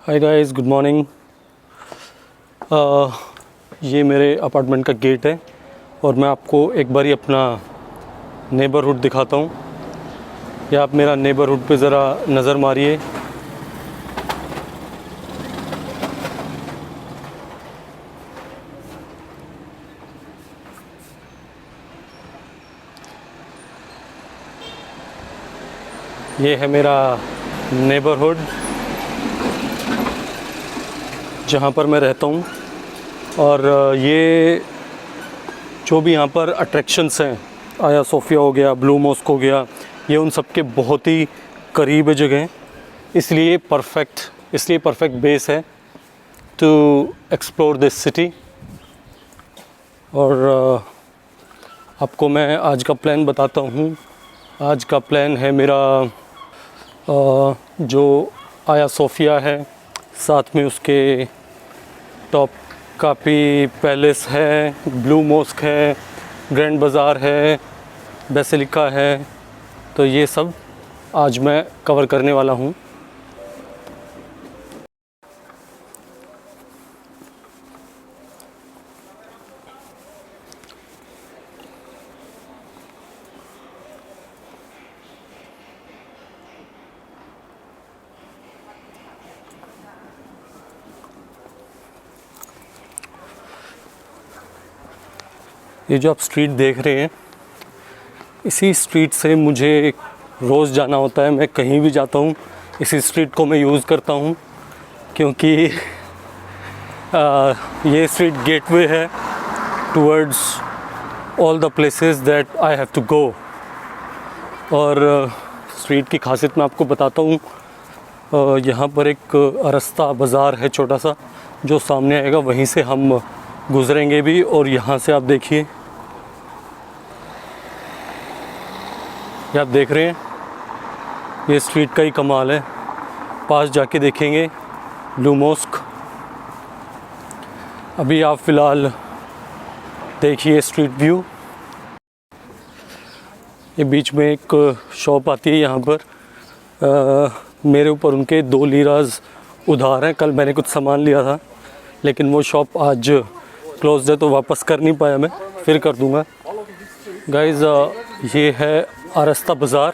Hi guys, good morning. ये मेरे apartment का गेट है और मैं आपको एक बारी अपना नेबरहुड दिखाता हूँ। या आप मेरा नेबरहुड पे ज़रा नज़र मारिए। ये है मेरा नेबरहुड जहाँ पर मैं रहता हूँ। और ये जो भी यहाँ पर अट्रैक्शंस हैं, आया सोफिया हो गया, ब्लू मॉस्क हो गया, ये उन सब के बहुत ही करीब है जगह, इसलिए परफेक्ट बेस है टू एक्सप्लोर दिस सिटी। और आपको मैं आज का प्लान बताता हूँ। आज का प्लान है मेरा जो आया सोफिया है, साथ में उसके टॉप काफ़ी पैलेस है, ब्लू मॉस्क है, ग्रैंड बाज़ार है, बेसिलिका है। तो ये सब आज मैं कवर करने वाला हूँ। ये जो आप स्ट्रीट देख रहे हैं, इसी स्ट्रीट से मुझे रोज़ जाना होता है। मैं कहीं भी जाता हूँ इसी स्ट्रीट को मैं यूज़ करता हूँ, क्योंकि ये स्ट्रीट गेटवे है towards all the places that I have to go. और स्ट्रीट की खासियत मैं आपको बताता हूँ। यहाँ पर एक रास्ता बाज़ार है छोटा सा, जो सामने आएगा, वहीं से हम गुज़रेंगे भी। और यहाँ से आप देखिए, ये आप देख रहे हैं, ये स्ट्रीट का ही कमाल है। पास जाके देखेंगे ब्लू मॉस्क। अभी आप फ़िलहाल देखिए स्ट्रीट व्यू। ये बीच में एक शॉप आती है यहाँ पर। मेरे ऊपर उनके 2 लीराज उधार हैं। कल मैंने कुछ सामान लिया था, लेकिन वो शॉप आज क्लोज है, तो वापस कर नहीं पाया मैं, फिर कर दूँगा। गाइज़, ये है आरस्ता बाज़ार।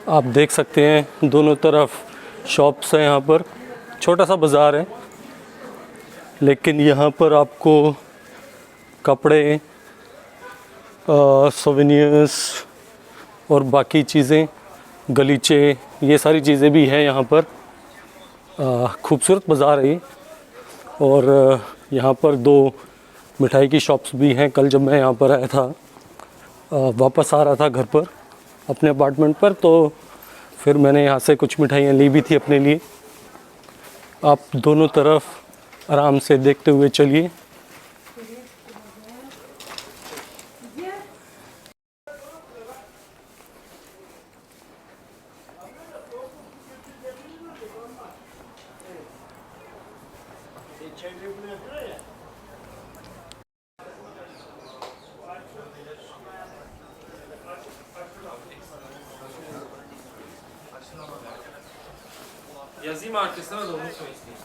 आप देख सकते हैं दोनों तरफ शॉप्स हैं। यहाँ पर छोटा सा बाज़ार है, लेकिन यहाँ पर आपको कपड़े, सोवेनियर्स और बाकी चीज़ें, गलीचे, ये सारी चीज़ें भी हैं यहाँ पर। खूबसूरत बाज़ार है ये। और यहाँ पर 2 मिठाई की शॉप्स भी हैं। कल जब मैं यहाँ पर आया था, वापस आ रहा था घर पर अपने अपार्टमेंट पर, तो फिर मैंने यहाँ से कुछ मिठाइयाँ ली भी थी अपने लिए। आप दोनों तरफ आराम से देखते हुए चलिए। Yazayım arkasına da onu söyleyeyim.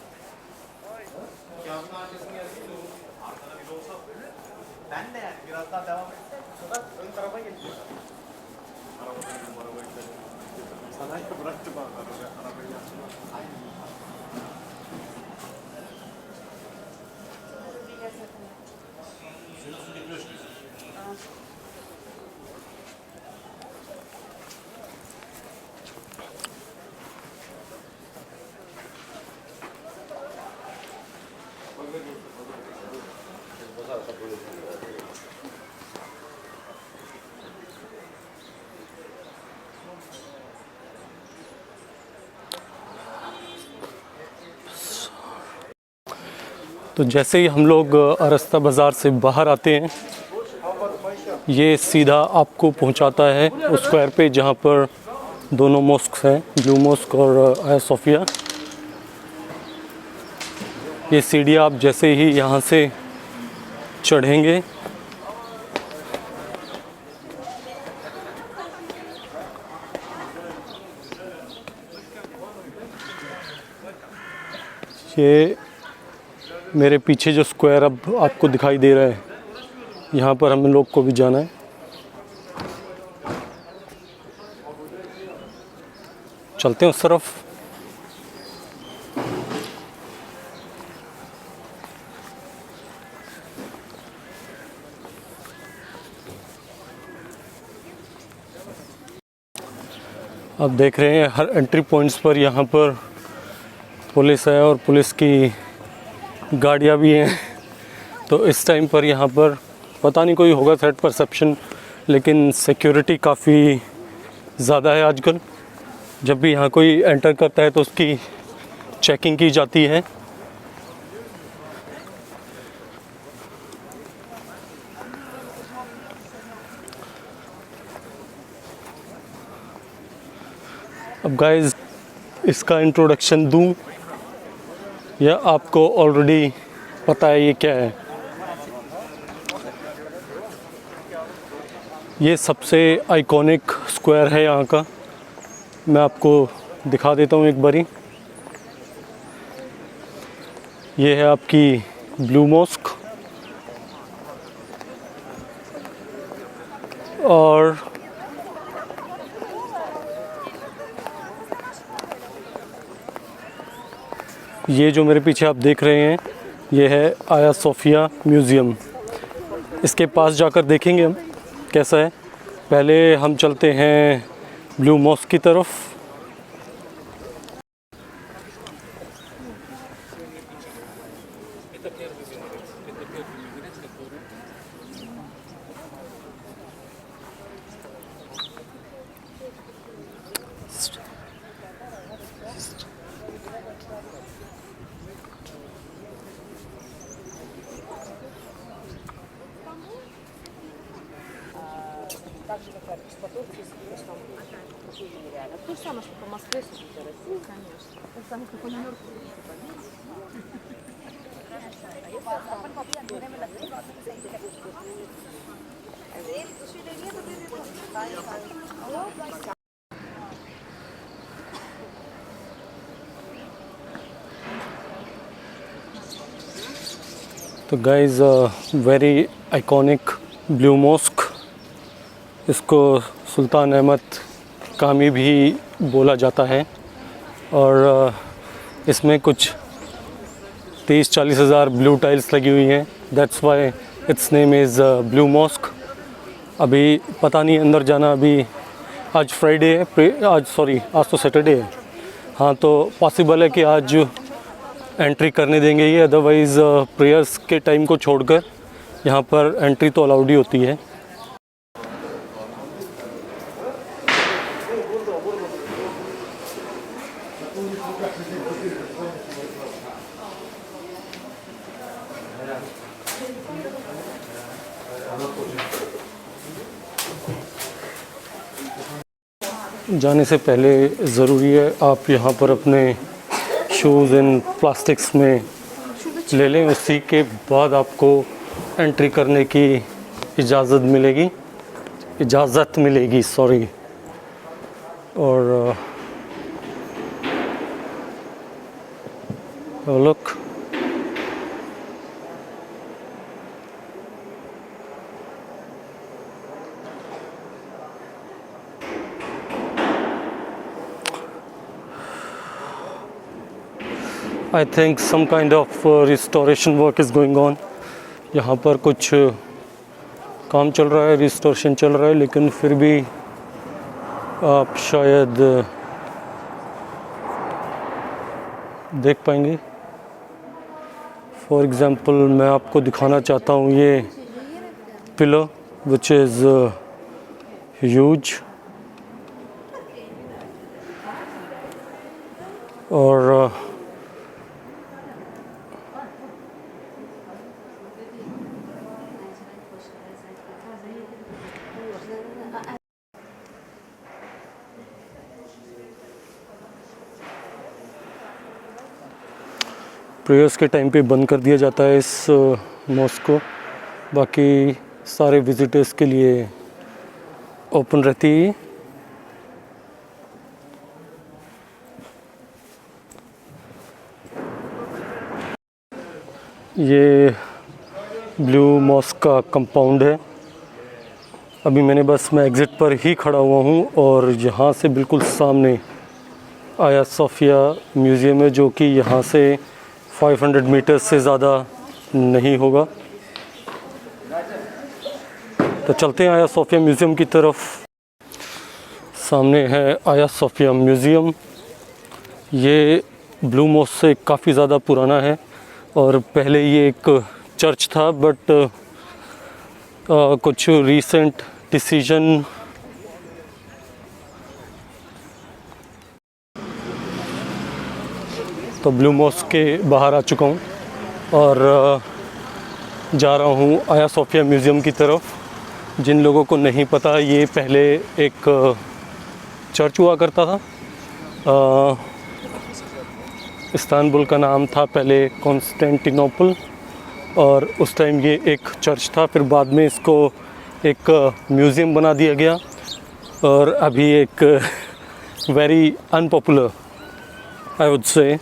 Kağıdın arkasına yazayım da onu. Arkada biri olsa böyle. Ben de yani biraz daha devam etsem bu sefer ön tarafa geçiyor. Arabayı sana bıraktı bana arabayı yaptım. Aynen. Su getiriyorsunuz. तो जैसे ही हम लोग आरस्ता बाज़ार से बाहर आते हैं, ये सीधा आपको पहुंचाता है उस स्क्वायर पे जहां पर दोनों मॉस्क हैं, ब्लू मॉस्क और आया सोफिया। ये सीढ़ियाँ आप जैसे ही यहाँ से चढ़ेंगे, ये मेरे पीछे जो स्क्वायर अब आपको दिखाई दे रहा है, यहाँ पर हम लोग को भी जाना है। चलते हैं उस तरफ। आप देख रहे हैं हर एंट्री पॉइंट्स पर यहाँ पर पुलिस है और पुलिस की गाड़ियाँ भी हैं। तो इस टाइम पर यहाँ पर पता नहीं कोई होगा थ्रेट परसेप्शन, लेकिन सिक्योरिटी काफ़ी ज़्यादा है आजकल। जब भी यहाँ कोई एंटर करता है तो उसकी चेकिंग की जाती है। अब गाइस इसका इंट्रोडक्शन दूं या आपको ऑलरेडी पता है ये क्या है? ये सबसे आइकॉनिक स्क्वायर है यहाँ का। मैं आपको दिखा देता हूँ एक बारी। ये है आपकी ब्लू मॉस्क और ये जो मेरे पीछे आप देख रहे हैं ये है आया सोफिया म्यूज़ियम। इसके पास जाकर देखेंगे हम कैसा है। पहले हम चलते हैं ब्लू मॉस्क की तरफ। Так же, как и эксплуатации, просто услуги нереально. То же самое, что по Москве, что по России, конечно. Так само, как он तो guys very iconic Blue Mosque, इसको सुल्तान अहमद कामी भी बोला जाता है और इसमें कुछ 30-40 हज़ार ब्लू टाइल्स लगी हुई हैं। That's why its name is Blue Mosque. अभी पता नहीं अंदर जाना, अभी आज फ्राइडे है, आज तो सैटरडे है। हाँ, तो पॉसिबल है कि आज एंट्री करने देंगे ये, अदरवाइज़ प्रेयर्स के टाइम को छोड़कर यहाँ पर एंट्री तो अलाउड ही होती है। जाने से पहले ज़रूरी है आप यहाँ पर अपने शूज़ इन प्लास्टिक्स में ले लें, उसी के बाद आपको एंट्री करने की इजाज़त मिलेगी सॉरी। और look, I think some kind of restoration work is going on। यहाँ पर कुछ काम चल रहा है, रिस्टोरेशन चल रहा है, लेकिन फिर भी आप शायद देख पाएंगे। फॉर एग्ज़ाम्पल मैं आपको दिखाना चाहता हूँ ये पिलर विच इज़ ह्यूज, और प्रेयर्स के टाइम पे बंद कर दिया जाता है इस मॉस्क को, बाकी सारे विजिटर्स के लिए ओपन रहती है। ये ब्लू मॉस्क का कंपाउंड है। अभी मैं एग्ज़िट पर ही खड़ा हुआ हूँ और यहाँ से बिल्कुल सामने आया सोफिया म्यूज़ियम है, जो कि यहाँ से 500 मीटर से ज़्यादा नहीं होगा। तो चलते हैं आया सोफिया म्यूज़ियम की तरफ। सामने है आया सोफिया म्यूज़ियम। ये ब्लू मॉस्क से काफ़ी ज़्यादा पुराना है और पहले ये एक चर्च था, बट कुछ रीसेंट डिसीजन तो ब्लू मॉस्क के बाहर आ चुका हूँ और जा रहा हूँ आया सोफिया म्यूज़ियम की तरफ। जिन लोगों को नहीं पता, ये पहले एक चर्च हुआ करता था। इस्तांबुल का नाम था पहले कॉन्स्टेंटिनोपल, और उस टाइम ये एक चर्च था। फिर बाद में इसको एक म्यूज़ियम बना दिया गया और अभी एक very unpopular I would say,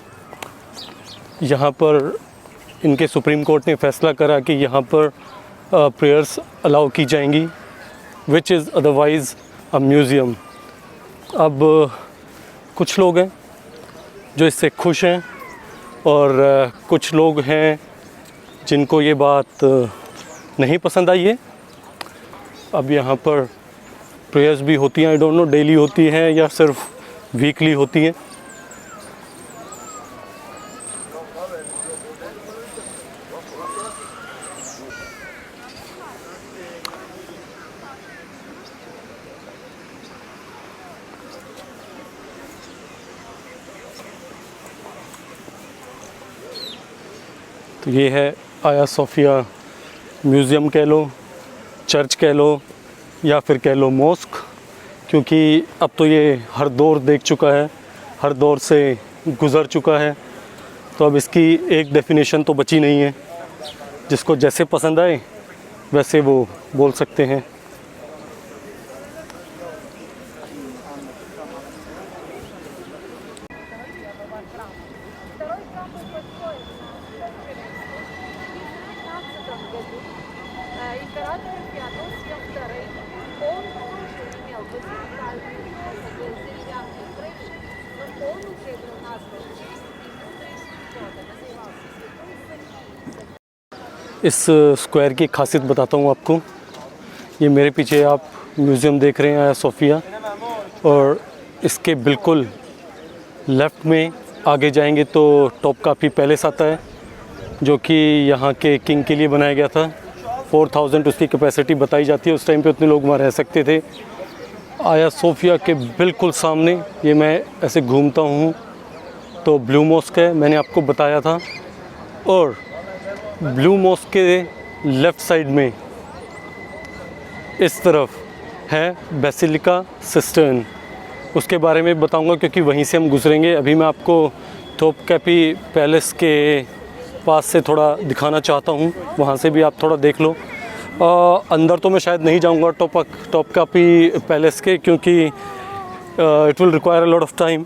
यहाँ पर इनके सुप्रीम कोर्ट ने फैसला करा कि यहाँ पर प्रेयर्स अलाउ की जाएंगी, which is otherwise a museum. अब कुछ लोग हैं जो इससे खुश हैं और कुछ लोग हैं जिनको ये बात नहीं पसंद आई है। अब यहाँ पर प्रेयर्स भी होती हैं, आई डोंट नो डेली होती हैं या सिर्फ वीकली होती हैं। तो ये है आया सोफिया म्यूज़ियम कह लो, चर्च कह लो, या फिर कह लो मॉस्क, क्योंकि अब तो ये हर दौर देख चुका है, हर दौर से गुज़र चुका है। तो अब इसकी एक डेफिनेशन तो बची नहीं है। जिसको जैसे पसंद आए वैसे वो बोल सकते हैं। Император Феодосий II, он уже имел базиликальный деревянный крыши, но он уже был назван в честь и мудрости Федора, назывался Святой इस स्क्वायर की खासियत बताता हूँ आपको। ये मेरे पीछे आप म्यूज़ियम देख रहे हैं आया सोफिया, और इसके बिल्कुल लेफ़्ट में आगे जाएंगे तो टॉप काफ़ी पैलेस आता है, जो कि यहाँ के किंग के लिए बनाया गया था। 4000 उसकी कैपेसिटी बताई जाती है। उस टाइम पे उतने लोग वहाँ रह सकते थे। आया सोफिया के बिल्कुल सामने ये मैं ऐसे घूमता हूँ तो ब्लू मॉस्क है, मैंने आपको बताया था। और ब्लू मॉस्क के लेफ़्ट साइड में इस तरफ है बेसिलिका सिस्टर्न। उसके बारे में बताऊंगा क्योंकि वहीं से हम गुजरेंगे। अभी मैं आपको टॉपकापी पैलेस के पास से थोड़ा दिखाना चाहता हूँ, वहाँ से भी आप थोड़ा देख लो। अंदर तो मैं शायद नहीं जाऊँगा टॉपकापी पैलेस के, क्योंकि it will require a lot of time,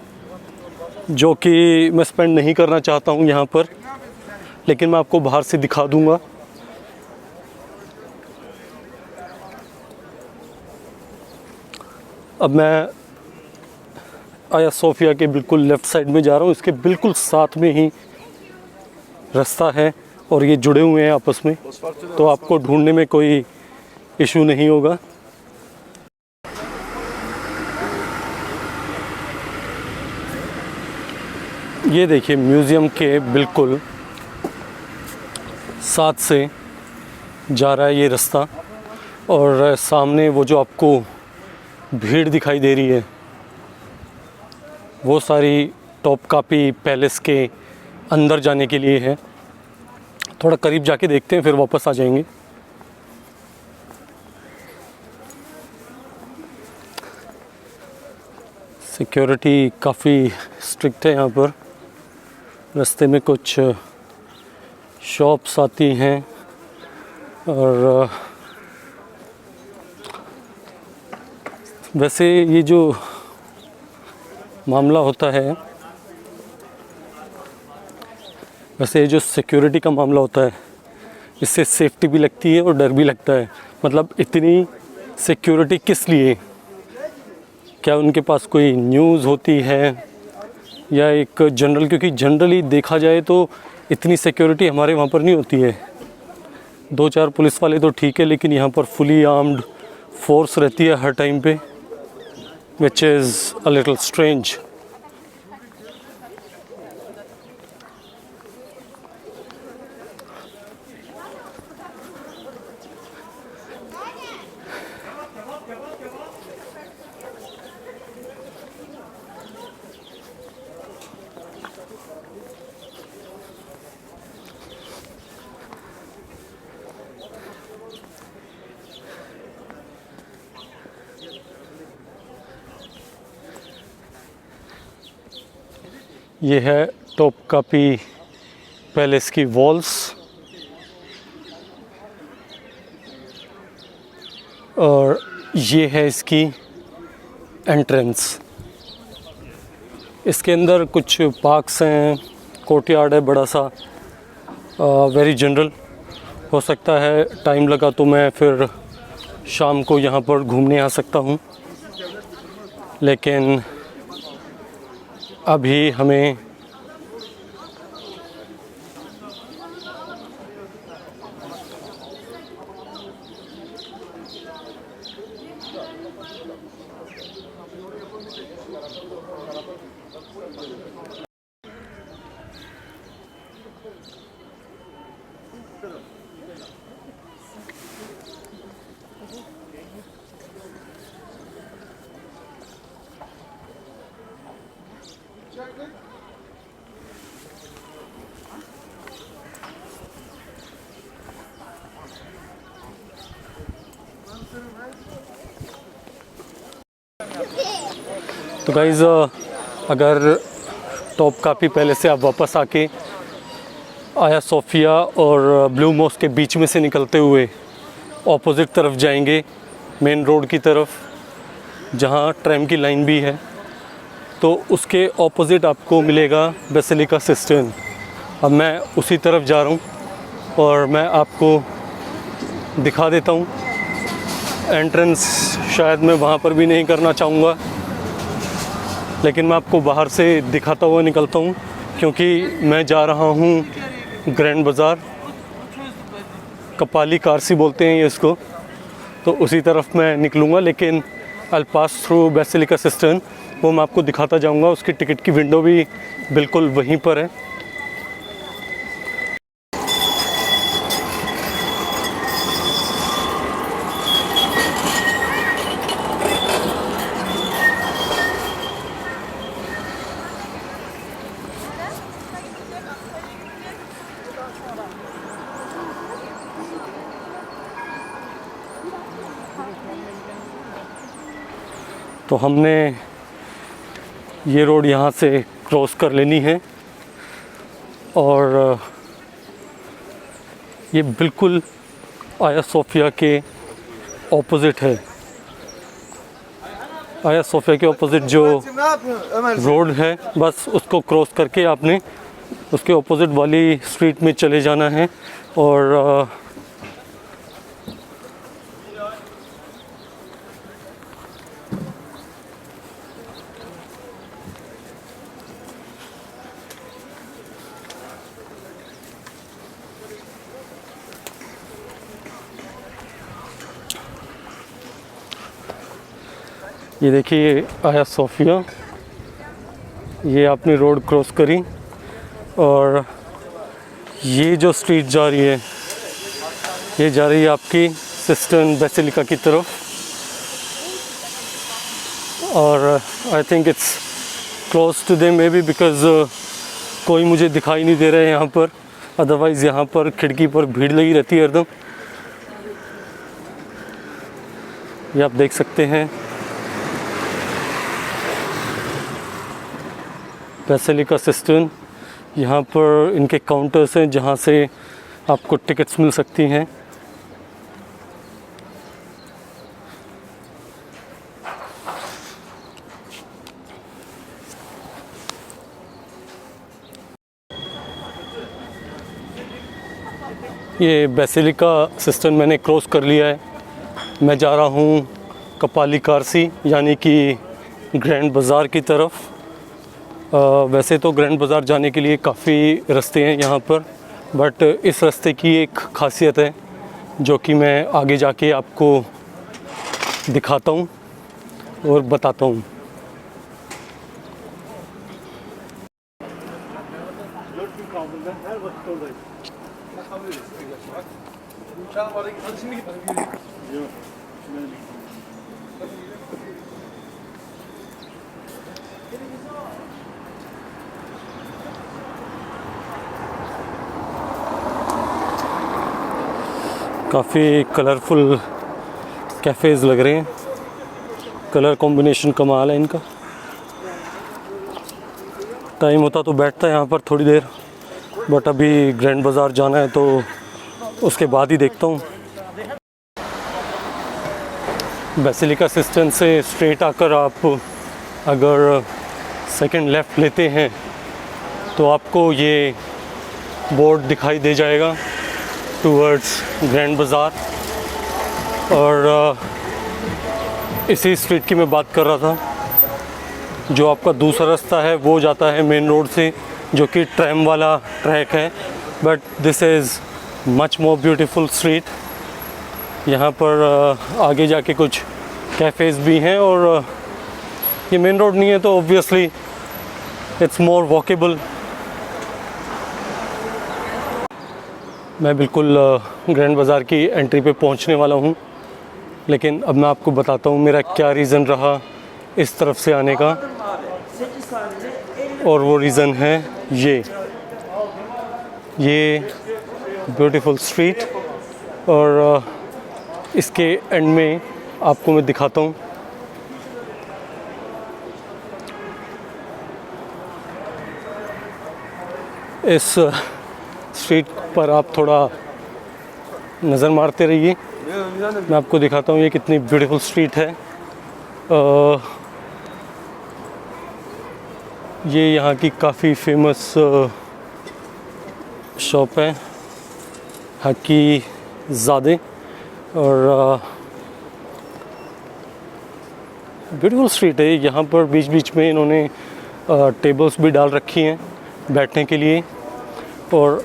जो कि मैं स्पेंड नहीं करना चाहता हूँ यहाँ पर। लेकिन मैं आपको बाहर से दिखा दूँगा। अब मैं आया सोफिया के बिल्कुल लेफ़्ट साइड में जा रहा हूँ। इसके बिल्कुल साथ में ही रास्ता है और ये जुड़े हुए हैं आपस में, तो आपको ढूंढने में कोई इशू नहीं होगा। ये देखिए म्यूज़ियम के बिल्कुल साथ से जा रहा है ये रास्ता, और सामने वो जो आपको भीड़ दिखाई दे रही है वो सारी टॉपकापी पैलेस के अंदर जाने के लिए है। थोड़ा करीब जाके देखते हैं, फिर वापस आ जाएंगे। सिक्योरिटी काफ़ी स्ट्रिक्ट है यहाँ पर। रास्ते में कुछ शॉप्स आती हैं और वैसे ये जो मामला होता है वैसे जो सिक्योरिटी का मामला होता है, इससे सेफ्टी भी लगती है और डर भी लगता है। मतलब इतनी सिक्योरिटी किस लिए? क्या उनके पास कोई न्यूज़ होती है या एक जनरल, क्योंकि जनरली देखा जाए तो इतनी सिक्योरिटी हमारे वहाँ पर नहीं होती है। 2-4 पुलिस वाले तो ठीक है, लेकिन यहाँ पर फुली आर्म्ड फोर्स रहती है हर टाइम पे, which is a little strange. ये है टॉपकापी पैलेस की वॉल्स और ये है इसकी एंट्रेंस। इसके अंदर कुछ पार्क्स हैं, कोर्टयार्ड है बड़ा सा, वेरी जनरल। हो सकता है टाइम लगा तो मैं फिर शाम को यहाँ पर घूमने आ सकता हूँ, लेकिन अभी हमें तो गाइज़, अगर टॉपकापी पैलेस से आप वापस आके आया सोफिया और ब्लू मॉस्क के बीच में से निकलते हुए ऑपोजिट तरफ जाएंगे, मेन रोड की तरफ, जहाँ ट्रैम की लाइन भी है, तो उसके ऑपोजिट आपको मिलेगा बेसिलिका सिस्टर्न। अब मैं उसी तरफ जा रहा हूँ और मैं आपको दिखा देता हूँ। एंट्रेंस शायद मैं वहाँ पर भी नहीं करना चाहूँगा, लेकिन मैं आपको बाहर से दिखाता हुआ निकलता हूँ, क्योंकि मैं जा रहा हूँ ग्रैंड बाज़ार, कपाली कारसी बोलते हैं ये इसको, तो उसी तरफ मैं निकलूँगा। लेकिन आई पास थ्रू बेसिलिका सिस्टर्न, वो मैं आपको दिखाता जाऊँगा। उसकी टिकट की विंडो भी बिल्कुल वहीं पर है। तो हमने ये रोड यहाँ से क्रॉस कर लेनी है और ये बिल्कुल आया सोफिया के ऑपोजिट है। आया सोफिया के ऑपोजिट जो रोड है, बस उसको क्रॉस करके आपने उसके ऑपोजिट वाली स्ट्रीट में चले जाना है। और ये देखिए आया सोफिया, ये आपने रोड क्रॉस करी और ये जो स्ट्रीट जा रही है, ये जा रही है आपकी सिस्टर्न बेसिलिका की तरफ। और I think it's close to them, maybe because कोई मुझे दिखाई नहीं दे रहा है यहाँ पर, अदरवाइज़ यहाँ पर खिड़की पर भीड़ लगी रहती है एकदम। ये आप देख सकते हैं बेसिलिका सिस्टर्न। यहाँ पर इनके काउंटर्स हैं जहाँ से आपको टिकट्स मिल सकती हैं। ये बेसिलिका सिस्टम मैंने क्रॉस कर लिया है। मैं जा रहा हूँ कपाली कारसी यानी कि ग्रैंड बाज़ार की तरफ। वैसे तो ग्रैंड बाज़ार जाने के लिए काफ़ी रास्ते हैं यहाँ पर, बट इस रास्ते की एक ख़ासियत है जो कि मैं आगे जाके आपको दिखाता हूँ और बताता हूँ। काफ़ी कलरफुल कैफ़ेज़ लग रहे हैं, कलर कॉम्बिनेशन कमाल है इनका। टाइम होता तो बैठता यहाँ पर थोड़ी देर, बट अभी ग्रैंड बाज़ार जाना है तो उसके बाद ही देखता हूँ। बेसिलिका सिस्टम से स्ट्रेट आकर आप अगर सेकंड लेफ़्ट लेते हैं तो आपको ये बोर्ड दिखाई दे जाएगा टूवर्ड्स ग्रैंड बाज़ार। और इसी स्ट्रीट की मैं बात कर रहा था। जो आपका दूसरा रास्ता है वो जाता है मेन रोड से, जो कि ट्रैम वाला ट्रैक है, but this is much more beautiful street. यहाँ पर आगे जाके कुछ कैफ़ेज़ भी हैं और ये मेन रोड नहीं है तो ऑब्वियसली इट्स मोर वॉकेबल। मैं बिल्कुल ग्रैंड बाज़ार की एंट्री पे पहुंचने वाला हूं, लेकिन अब मैं आपको बताता हूं मेरा क्या रीज़न रहा इस तरफ से आने का। और वो रीज़न है ये ब्यूटीफुल स्ट्रीट, और इसके एंड में आपको मैं दिखाता हूं। इस स्ट्रीट पर आप थोड़ा नज़र मारते रहिए, मैं आपको दिखाता हूँ ये कितनी ब्यूटीफुल स्ट्रीट है। ये यहाँ की काफ़ी फेमस शॉप है हकी ज़ादे, और ब्यूटीफुल स्ट्रीट है। यहाँ पर बीच बीच में इन्होंने टेबल्स भी डाल रखी हैं बैठने के लिए। और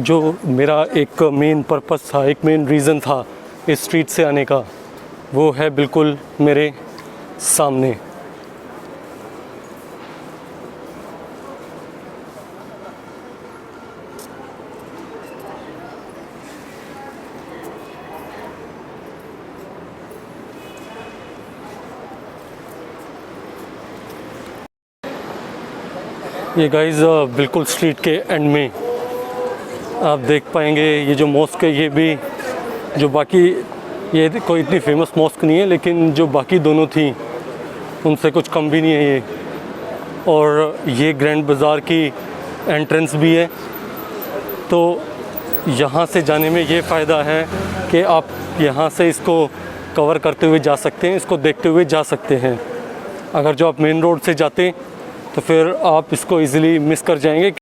जो मेरा एक मेन पर्पस था, एक मेन रीज़न था इस स्ट्रीट से आने का, वो है बिल्कुल मेरे सामने। ये गाइस बिल्कुल स्ट्रीट के एंड में आप देख पाएंगे ये जो मॉस्क है, ये भी जो बाकी, ये कोई इतनी फेमस मॉस्क नहीं है, लेकिन जो बाकी दोनों थी उनसे कुछ कम भी नहीं है ये। और ये ग्रैंड बाज़ार की एंट्रेंस भी है, तो यहाँ से जाने में ये फ़ायदा है कि आप यहाँ से इसको कवर करते हुए जा सकते हैं, इसको देखते हुए जा सकते हैं। अगर जो आप मेन रोड से जाते तो फिर आप इसको इजीली मिस कर जाएंगे।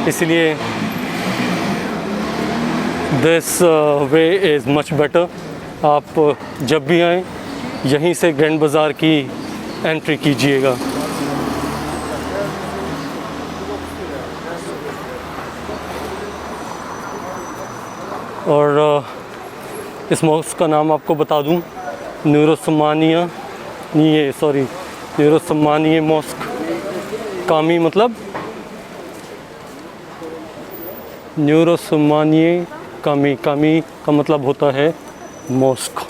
इसलिए this way is much better. आप जब भी आएँ यहीं से ग्रैंड बाज़ार की एंट्री कीजिएगा। और इस मॉस्क का नाम आपको बता दूं, नूर उस्मानिया, ये सॉरी नूर उस्मानिया मॉस्क। कामी मतलब नूर उस्मानिया कामी, कामी का मतलब होता है मॉस्क।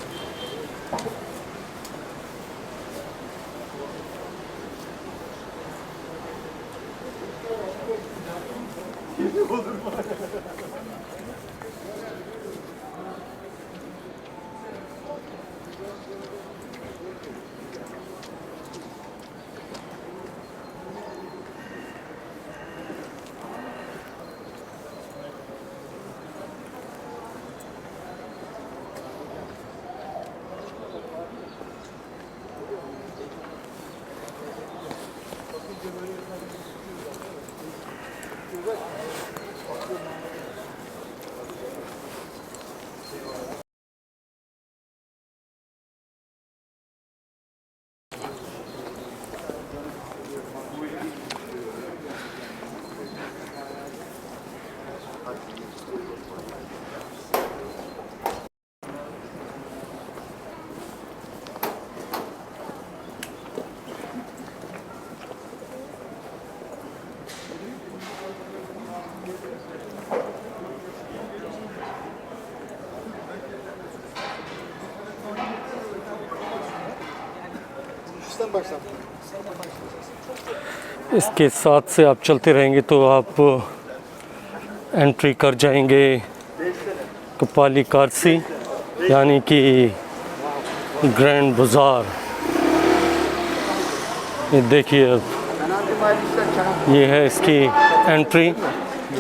इसके साथ से आप चलते रहेंगे तो आप एंट्री कर जाएंगे कपाली कारसी यानी कि ग्रैंड बाज़ार। ये देखिए अब ये है इसकी एंट्री।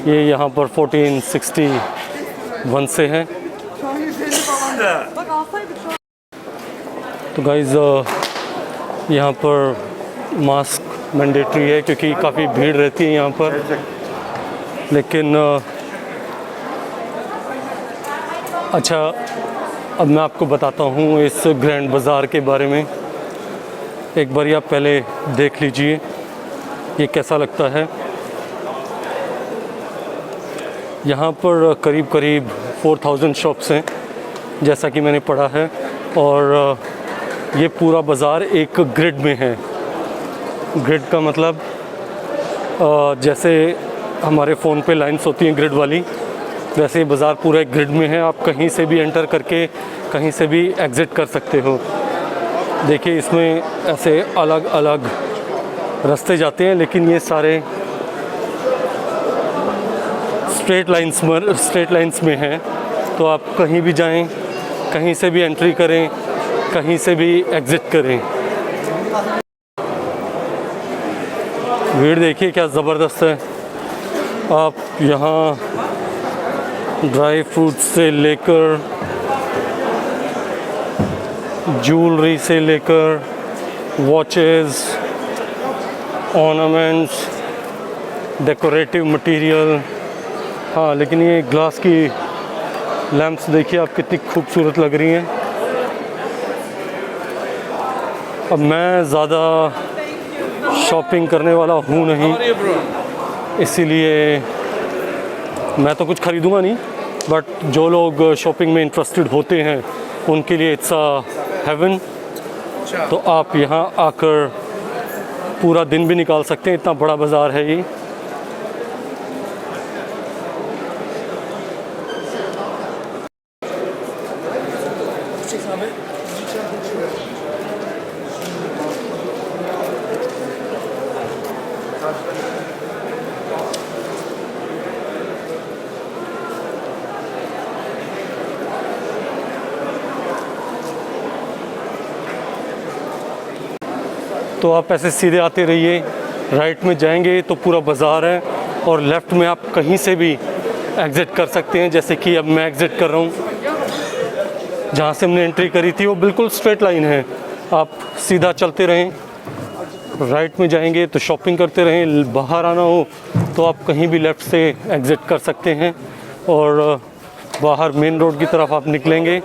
ये यहाँ पर 1461 से है। तो गाइज़ यहाँ पर मास्क मैंडेटरी है क्योंकि काफ़ी भीड़ रहती है यहाँ पर। लेकिन अच्छा, अब मैं आपको बताता हूँ इस ग्रैंड बाज़ार के बारे में। एक बार आप पहले देख लीजिए ये कैसा लगता है। यहाँ पर करीब करीब 4000 शॉप्स हैं जैसा कि मैंने पढ़ा है, और ये पूरा बाज़ार एक ग्रिड में है। ग्रिड का मतलब जैसे हमारे फ़ोन पे लाइंस होती हैं ग्रिड वाली, वैसे बाज़ार पूरा एक ग्रिड में है। आप कहीं से भी एंटर करके कहीं से भी एग्ज़िट कर सकते हो। देखिए इसमें ऐसे अलग अलग रास्ते जाते हैं, लेकिन ये सारे स्ट्रेट लाइंस में हैं। तो आप कहीं भी जाएं, कहीं से भी एंट्री करें, कहीं से भी एग्ज़िट करें। भीड़ देखिए क्या ज़बरदस्त है। आप यहाँ ड्राई फ्रूट्स से लेकर ज्वेलरी से लेकर वॉचेस, ऑर्नामेंट्स, डेकोरेटिव मटेरियल। हाँ, लेकिन ये ग्लास की लैंप्स देखिए आप कितनी खूबसूरत लग रही हैं। अब मैं ज़्यादा शॉपिंग करने वाला हूँ नहीं, इसीलिए मैं तो कुछ ख़रीदूँगा नहीं, बट जो लोग शॉपिंग में इंटरेस्टेड होते हैं उनके लिए इट्स अ हेवन। तो आप यहाँ आकर पूरा दिन भी निकाल सकते हैं, इतना बड़ा बाज़ार है ये। तो आप ऐसे सीधे आते रहिए, राइट में जाएंगे तो पूरा बाज़ार है, और लेफ़्ट में आप कहीं से भी एग्ज़िट कर सकते हैं। जैसे कि अब मैं एग्ज़िट कर रहा हूँ, जहाँ से हमने एंट्री करी थी वो बिल्कुल स्ट्रेट लाइन है। आप सीधा चलते रहें, राइट में जाएंगे तो शॉपिंग करते रहें। बाहर आना हो तो आप कहीं भी लेफ़्ट से एग्ज़िट कर सकते हैं, और बाहर मेन रोड की तरफ आप निकलेंगे,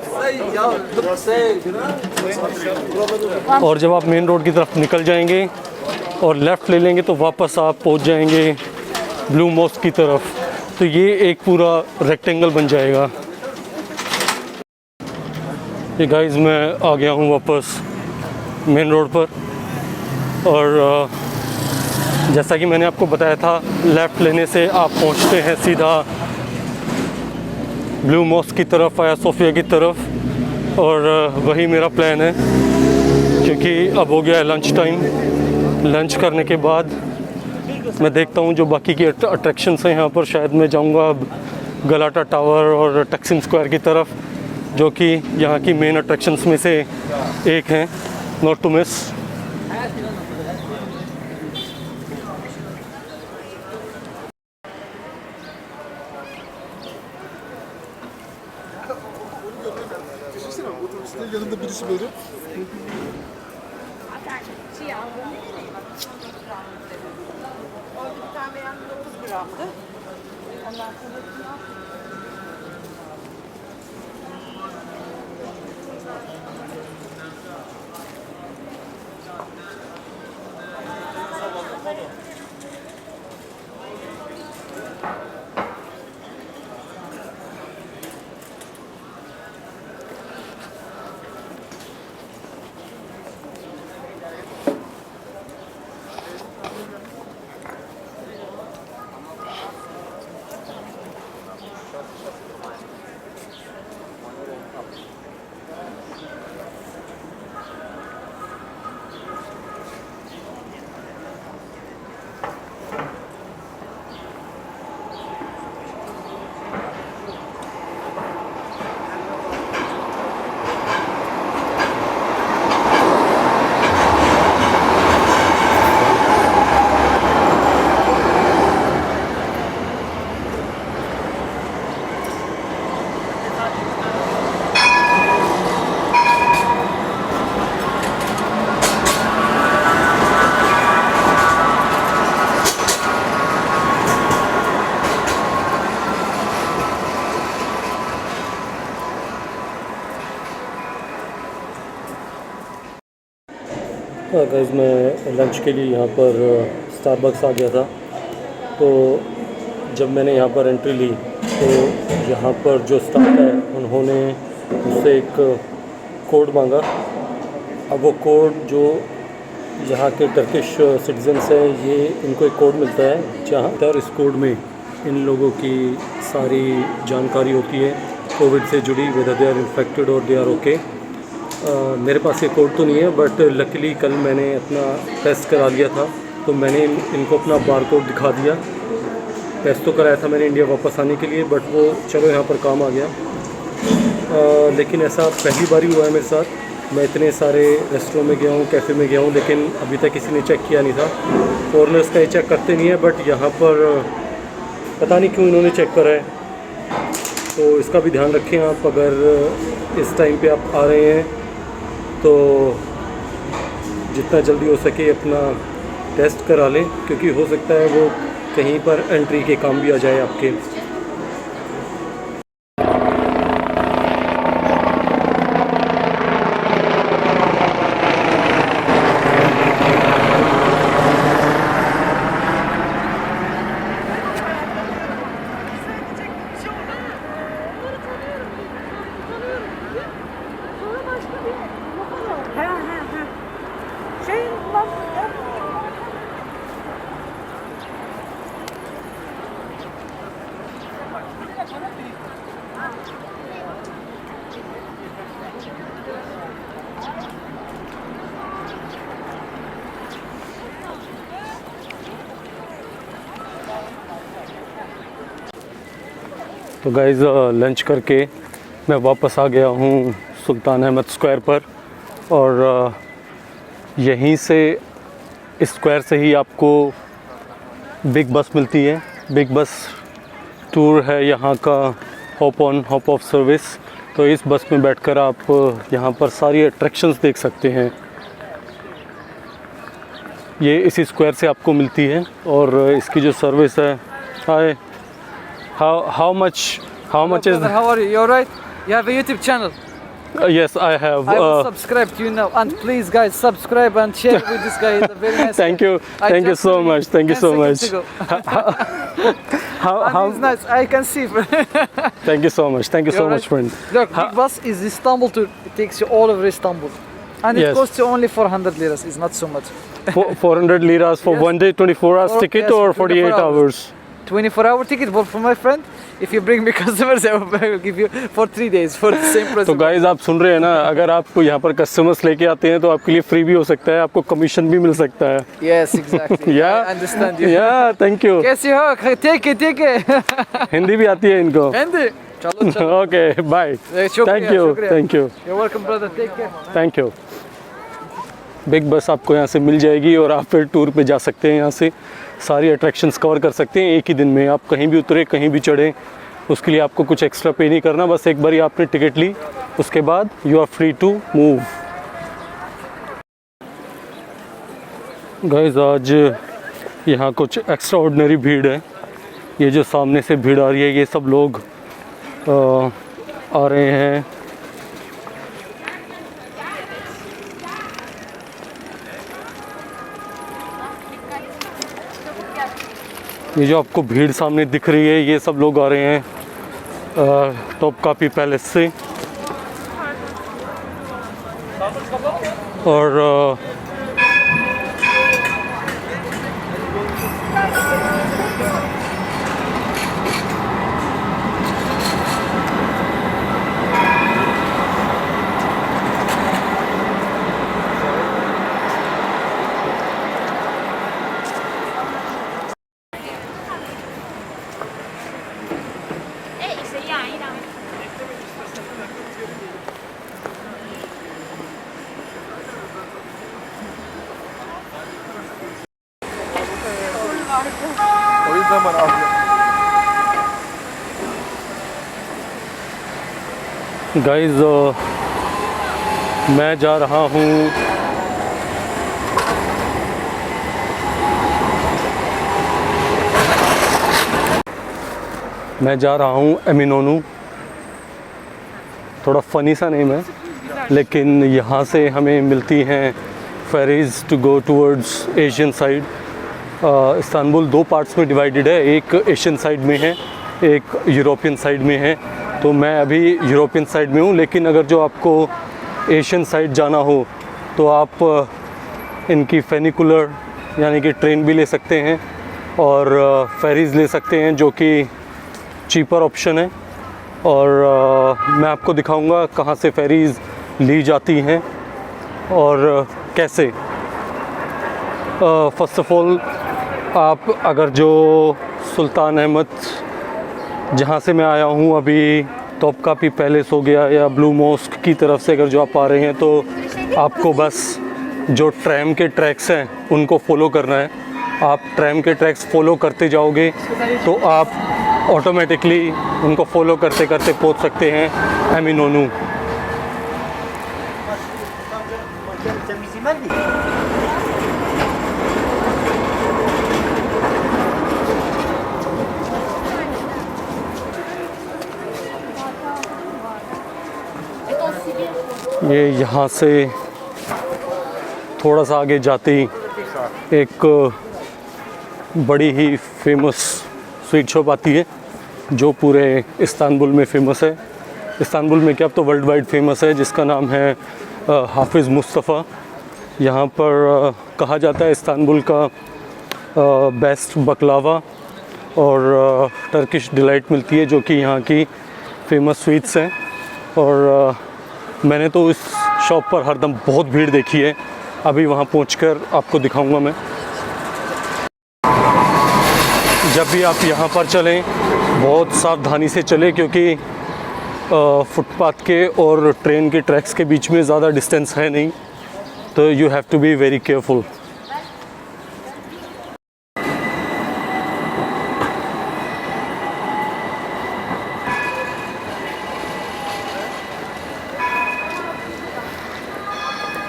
और जब आप मेन रोड की तरफ निकल जाएंगे और लेफ़्ट ले लेंगे तो वापस आप पहुंच जाएंगे ब्लू मॉस्क की तरफ। तो ये एक पूरा रेक्टेंगल बन जाएगा। ये गाइस मैं आ गया हूँ वापस मेन रोड पर, और जैसा कि मैंने आपको बताया था, लेफ़्ट लेने से आप पहुँचते हैं सीधा ब्लू मॉस्क की तरफ, आया सोफिया की तरफ। और वही मेरा प्लान है, क्योंकि अब हो गया है लंच टाइम। लंच करने के बाद मैं देखता हूँ जो बाकी की अट्रैक्शंस हैं यहाँ पर। शायद मैं जाऊँगा अब गलाटा टावर और टक्सिम स्क्वायर की तरफ, जो कि यहाँ की मेन अट्रैक्शंस में से एक हैं, not to miss. Yanında birisi böyle. Orada bir tane beğendim 9 gramdı. Ondan sonra guys मैं लंच के लिए यहाँ पर स्टारबक्स आ गया था। तो जब मैंने यहाँ पर एंट्री ली तो यहाँ पर जो स्टाफ है उन्होंने मुझसे एक कोड मांगा। अब वो कोड जो यहाँ के टर्किश सिटीजन्स हैं ये इनको एक कोड मिलता है जहाँ पर इस कोड में इन लोगों की सारी जानकारी होती है कोविड से जुड़ी, वेदर दे आर इन्फेक्टेड और दे आर ओके। मेरे पास ये कोड तो नहीं है बट लकीली कल मैंने अपना टेस्ट करा लिया था तो मैंने इनको अपना बार कोड दिखा दिया। टेस्ट तो कराया था मैंने इंडिया वापस आने के लिए बट वो चलो यहाँ पर काम आ गया। लेकिन ऐसा पहली बार ही हुआ है मेरे साथ। मैं इतने सारे रेस्टोरेंट में गया हूँ, कैफ़े में गया हूँ, लेकिन अभी तक किसी ने चेक किया नहीं था। फॉरेनर्स का ये चेक करते नहीं है बट यहाँ पर पता नहीं क्यों इन्होंने चेक करा है। तो इसका भी ध्यान रखें आप, अगर इस टाइम पे आप आ रहे हैं तो जितना जल्दी हो सके अपना टेस्ट करा लें, क्योंकि हो सकता है वो कहीं पर एंट्री के काम भी आ जाए आपके। तो गाइज़ लंच करके मैं वापस आ गया हूँ सुल्तान अहमद स्क्वायर पर और यहीं से इस स्क्वायर से ही आपको बिग बस मिलती है। बिग बस टूर है यहाँ का, hop on hop off service. तो इस बस में बैठकर आप यहाँ पर सारी अट्रैक्शंस देख सकते हैं। ये इसी स्क्वायर से आपको मिलती है और इसकी जो सर्विस है। हाय, how much is Brother, how are you? You alright? You have a YouTube channel. Yes, I have. I will subscribe to you now, and please, guys, subscribe and share with this guy. He's a very nice Thank guy. you, I thank you just so met him much, thank you 10 so much. seconds ago. How He's nice. I can see. Thank you so much, thank you so much, friend. Look, Big Bus is Istanbul tour. It takes you all over Istanbul, and it Yes. costs you only 400 liras. It's not so much. 400 liras for Yes. one day, 24 hours Or- ticket yes, or 24 48 hours? 24-hour ticket, but for my friend, if you bring me customers, I will give you for 3 days for the same price. तो guys आप सुन रहे हैं ना, अगर आपको यहाँ पर customers लेके आते हैं तो आपके लिए फ्री भी हो सकता है, आपको कमीशन भी मिल सकता है। Yes, exactly. Yeah. I understand you. या थैंक यू। कैसे हो? Take it. हिंदी भी आती है इनको। हिंदी चलो चलो। Okay bye, thank you thank you You're welcome, brother. Take care. Thank you. Big bus आपको यहाँ से मिल जाएगी और आप फिर टूर पे जा सकते हैं। यहाँ से सारी अट्रैक्शंस कवर कर सकते हैं एक ही दिन में। आप कहीं भी उतरे, कहीं भी चढ़ें, उसके लिए आपको कुछ एक्स्ट्रा पे नहीं करना। बस एक बार आपने टिकट ली, उसके बाद you are free to move. Guys आज यहाँ कुछ एक्स्ट्रा ऑर्डिनरी भीड़ है। ये जो सामने से भीड़ आ रही है, ये सब लोग आ रहे हैं। ये जो आपको भीड़ सामने दिख रही है, ये सब लोग आ रहे हैं टॉपकापी पैलेस से। और O yüzden bana alıyor. Guys मैं जा रहा हूँ एमिनोनू। थोड़ा फ़नी सा नेम है, लेकिन यहाँ से हमें मिलती हैं ferries to go towards Asian side. Istanbul दो पार्ट्स में डिवाइडेड है, एक एशियन साइड में है, एक यूरोपियन साइड में है। तो मैं अभी यूरोपियन साइड में हूँ, लेकिन अगर जो आपको एशियन साइड जाना हो तो आप इनकी फेनिकुलर यानी कि ट्रेन भी ले सकते हैं और फेरीज़ ले सकते हैं, जो कि चीपर ऑप्शन है। और मैं आपको दिखाऊंगा कहाँ से फेरीज़ ली जाती हैं और कैसे। फ़र्स्ट ऑफ़ ऑल, आप अगर जो सुल्तान अहमद जहाँ से मैं आया हूँ अभी, तोपकापी पैलेस हो गया या ब्लू मॉस्क की तरफ से अगर जो आप आ रहे हैं, तो आपको बस जो ट्रैम के ट्रैक्स हैं उनको फॉलो करना है। आप ट्रैम के ट्रैक्स फॉलो करते जाओगे तो आप ऑटोमेटिकली उनको फॉलो करते करते पहुंच सकते हैं एमिनोनू। ये यहाँ से थोड़ा सा आगे जाते ही एक बड़ी ही फेमस स्वीट शॉप आती है जो पूरे इस्तांबुल में फ़ेमस है। इस्तांबुल में क्या, अब तो वर्ल्ड वाइड फेमस है, जिसका नाम है हाफिज़ मुस्तफ़ा। यहाँ पर कहा जाता है इस्तांबुल का बेस्ट बकलावा और टर्किश डिलाइट मिलती है, जो कि यहाँ की फेमस स्वीट्स हैं। और मैंने तो इस शॉप पर हरदम बहुत भीड़ देखी है। अभी वहाँ पहुँचकर आपको दिखाऊंगा मैं। जब भी आप यहाँ पर चलें बहुत सावधानी से चलें, क्योंकि फुटपाथ के और ट्रेन के ट्रैक्स के बीच में ज़्यादा डिस्टेंस है नहीं, तो you have to be very careful.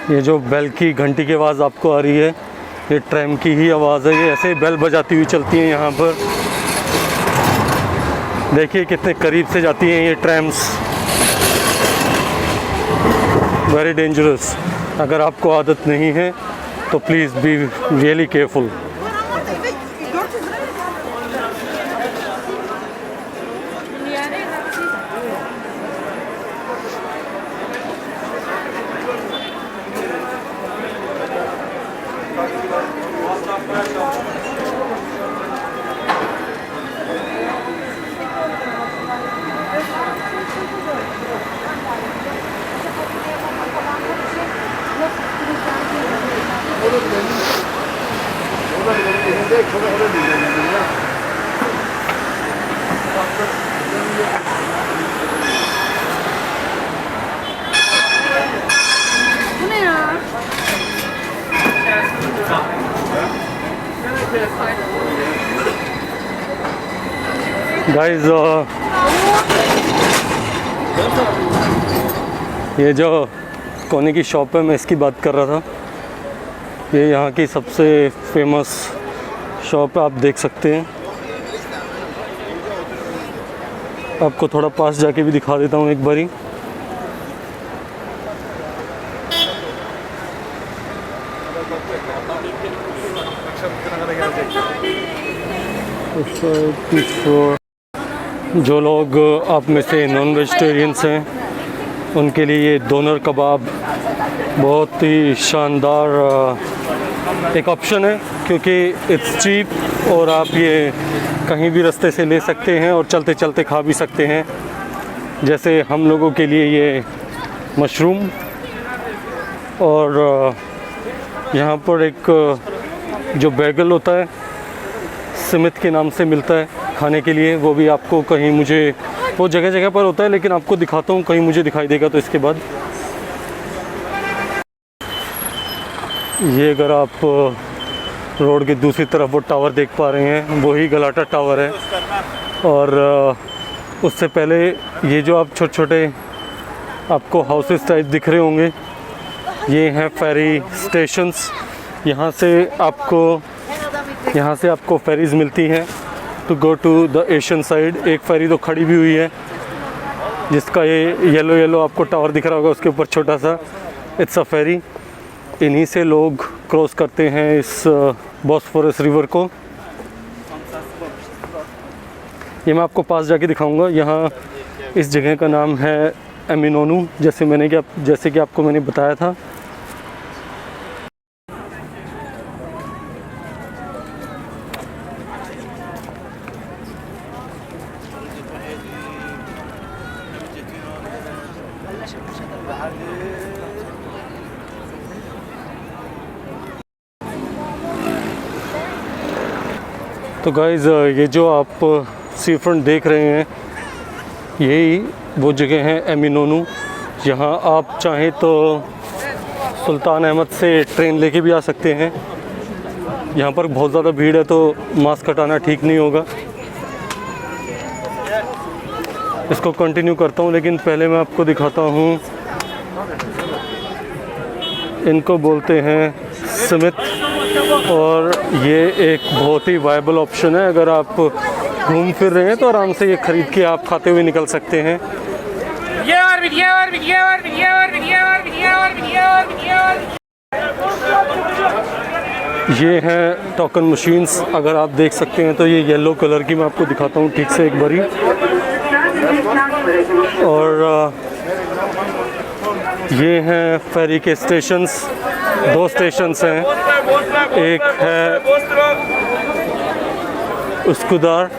ये जो बेल की घंटी की आवाज़ आपको आ रही है, ये ट्रैम की ही आवाज़ है। ये ऐसे ही बेल बजाती हुई चलती हैं यहाँ पर। देखिए कितने करीब से जाती हैं ये ट्रैम्स। Very dangerous. अगर आपको आदत नहीं है तो please be really careful. Guys, ये जो कोने की शॉप है मैं इसकी बात कर रहा था। ये यहाँ की सबसे फेमस शॉप है, आप देख सकते हैं। आपको थोड़ा पास जाके भी दिखा देता हूँ एक बारी। जो लोग आप में से नॉन वेजिटेरियंस हैं उनके लिए ये डोनर कबाब बहुत ही शानदार एक ऑप्शन है, क्योंकि इट्स चीप और आप ये कहीं भी रास्ते से ले सकते हैं और चलते चलते खा भी सकते हैं। जैसे हम लोगों के लिए ये मशरूम, और यहाँ पर एक जो बैगल होता है सिमित के नाम से मिलता है खाने के लिए, वो भी आपको कहीं, मुझे वो जगह जगह पर होता है लेकिन आपको दिखाता हूँ, कहीं मुझे दिखाई देगा तो इसके बाद। ये अगर आप रोड की दूसरी तरफ वो टावर देख पा रहे हैं, वही गलाटा टावर है। और उससे पहले ये जो आप छोटे छोटे आपको हाउसेस टाइप दिख रहे होंगे, ये हैं फेरी स्टेशंस। यहाँ से आपको फेरीज़ मिलती हैं to go to the Asian side. एक फेरी तो खड़ी भी हुई है, जिसका ये येलो आपको टावर दिख रहा होगा, उसके ऊपर छोटा सा, इट्स अ फेरी। इन्हीं से लोग क्रॉस करते हैं इस बॉस्फोरस रिवर को। ये मैं आपको पास जाके दिखाऊंगा। यहाँ इस जगह का नाम है एमिनोनू, जैसे कि आपको मैंने बताया था। तो गाइज़ ये जो आप सी फ्रंट देख रहे हैं, यही वो जगह है एमिनोनू। यहाँ आप चाहें तो सुल्तान अहमद से ट्रेन लेके भी आ सकते हैं। यहाँ पर बहुत ज़्यादा भीड़ है तो मास्क हटाना ठीक नहीं होगा। इसको कंटिन्यू करता हूँ, लेकिन पहले मैं आपको दिखाता हूँ। इनको बोलते हैं स्मिथ, और ये एक बहुत ही वायबल ऑप्शन है। अगर आप घूम फिर रहे हैं तो आराम से ये ख़रीद के आप खाते हुए निकल सकते हैं। ये हैं टोकन मशीन्स। अगर आप देख सकते हैं तो ये येलो कलर की, मैं आपको दिखाता हूँ ठीक से एक बारी। और ये हैं फेरी के स्टेशंस। 2 स्टेशंस हैं, एक है उस्कुदार,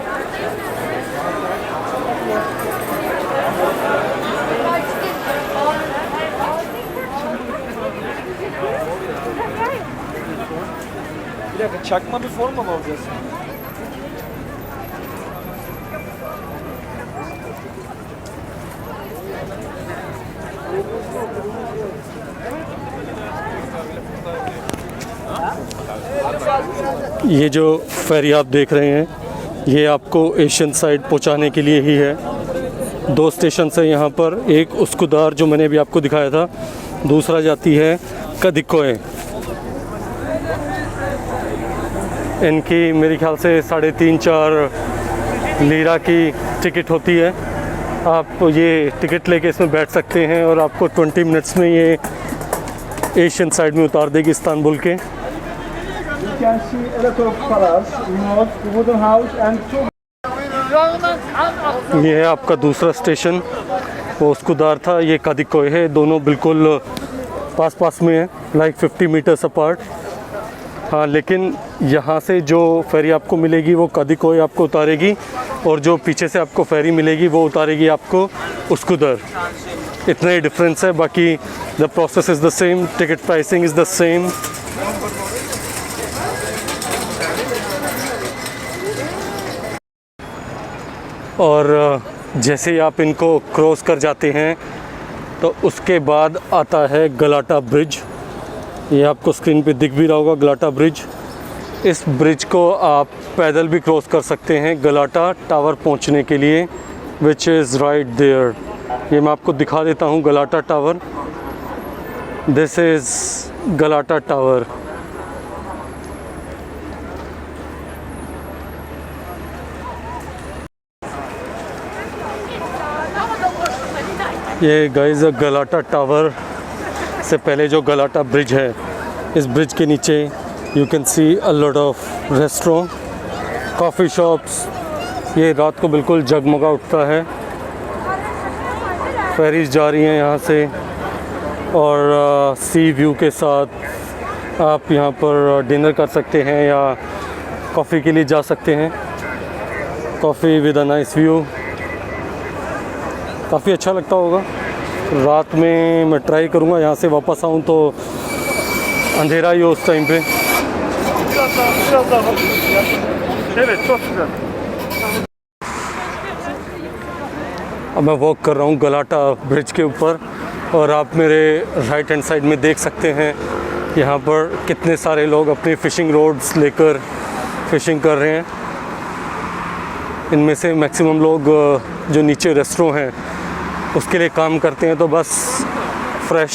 Bir dakika, çakma bir forma mı alacağız? ये जो फेरी आप देख रहे हैं, ये आपको एशियन साइड पहुंचाने के लिए ही है। 2 स्टेशन है यहाँ पर, एक उस्कुदार जो मैंने अभी आपको दिखाया था, दूसरा जाती है कदिकोए। इनकी मेरे ख्याल से 3.5-4 लीरा की टिकट होती है। आप ये टिकट लेके इसमें बैठ सकते हैं और आपको 20 मिनट्स में ये एशियन साइड में उतार देगी इस्तांबुल के। You can see a lot of colors, remote, the wooden house and 2 ये है आपका दूसरा स्टेशन, वो उस्कुदार था, ये कदिकोए है। दोनों बिल्कुल पास में है, लाइक 50 मीटर्स अपार्ट। हाँ, लेकिन यहाँ से जो फेरी आपको मिलेगी वो कदिकोए आपको उतारेगी, और जो पीछे से आपको फेरी मिलेगी वो उतारेगी आपको उस्कुदार। इतना ही डिफरेंस है, बाकी the process is the same, ticket pricing is the same. और जैसे ही आप इनको क्रॉस कर जाते हैं तो उसके बाद आता है गलाटा ब्रिज। ये आपको स्क्रीन पे दिख भी रहा होगा, गलाटा ब्रिज। इस ब्रिज को आप पैदल भी क्रॉस कर सकते हैं गलाटा टावर पहुंचने के लिए, विच इज़ राइट देयर। ये मैं आपको दिखा देता हूँ गलाटा टावर। This is गलाटा tower. ये गाइस गलाटा टावर से पहले जो गलाटा ब्रिज है, इस ब्रिज के नीचे you can see a lot of restaurant, coffee shops. ये रात को बिल्कुल जगमगा उठता है। फेरीज जा रही हैं यहाँ से, और सी व्यू के साथ आप यहाँ पर डिनर कर सकते हैं या कॉफ़ी के लिए जा सकते हैं। Coffee with a nice view, काफ़ी अच्छा लगता होगा। रात में मैं ट्राई करूँगा यहाँ से वापस आऊँ तो अंधेरा ही हो उस टाइम पे। अब मैं वॉक कर रहा हूँ गलाटा ब्रिज के ऊपर, और आप मेरे राइट हैंड साइड में देख सकते हैं यहाँ पर कितने सारे लोग अपने फ़िशिंग रोड्स लेकर फ़िशिंग कर रहे हैं। इनमें से मैक्सिमम लोग जो नीचे रेस्टोरेंट हैं उसके लिए काम करते हैं, तो बस फ्रेश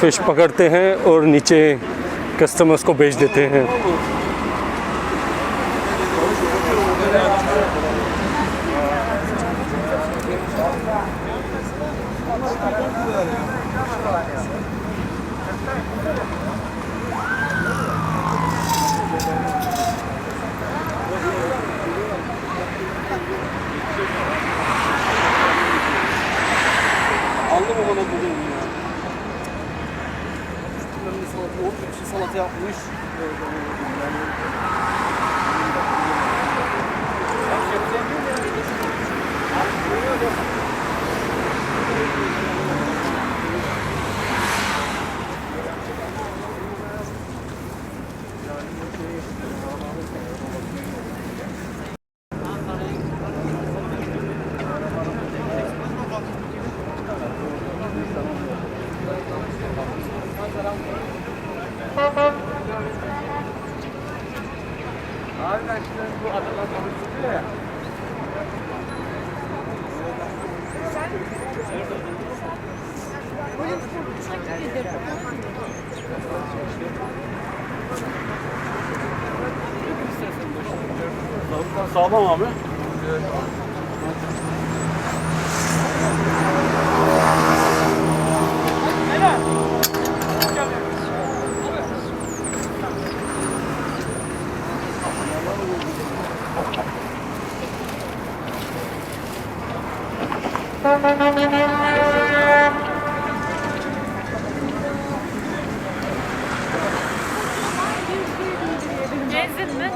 फ़िश पकड़ते हैं और नीचे कस्टमर्स को बेच देते हैं। Salata yapmış. Harbiden şimdi bu adalar konuşuluyor ya. Sağlam abi. Benzin mi?